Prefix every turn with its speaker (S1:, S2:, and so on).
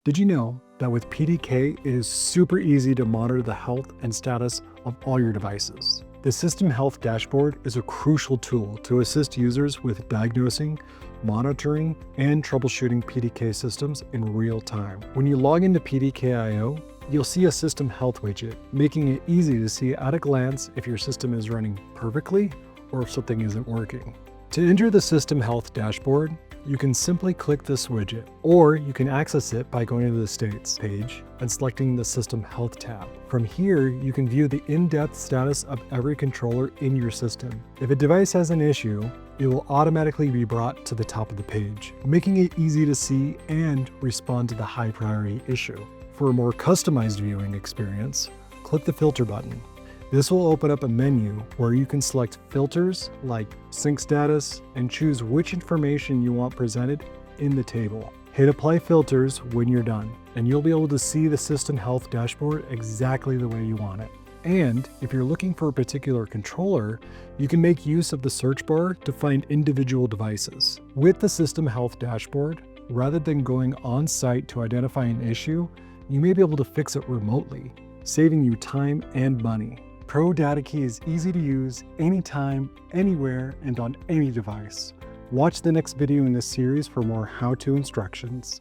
S1: Did you know that with PDK, it is super easy to monitor the health and status of all your devices? The System Health Dashboard is a crucial tool to assist users with diagnosing, monitoring, and troubleshooting PDK systems in real time. When you log into PDK.io, you'll see a System Health widget, making it easy to see at a glance if your system is running perfectly or if something isn't working. To enter the System Health Dashboard, you can simply click this widget, or you can access it by going to the States page and selecting the System Health tab. From here, you can view the in-depth status of every controller in your system. If a device has an issue, it will automatically be brought to the top of the page, making it easy to see and respond to the high priority issue. For a more customized viewing experience, click the filter button. This will open up a menu where you can select filters like sync status and choose which information you want presented in the table. Hit apply filters when you're done, and you'll be able to see the System Health Dashboard exactly the way you want it. And if you're looking for a particular controller, you can make use of the search bar to find individual devices. With the System Health Dashboard, rather than going on site to identify an issue, you may be able to fix it remotely, saving you time and money. ProdataKey is easy to use anytime, anywhere, and on any device. Watch the next video in this series for more how-to instructions.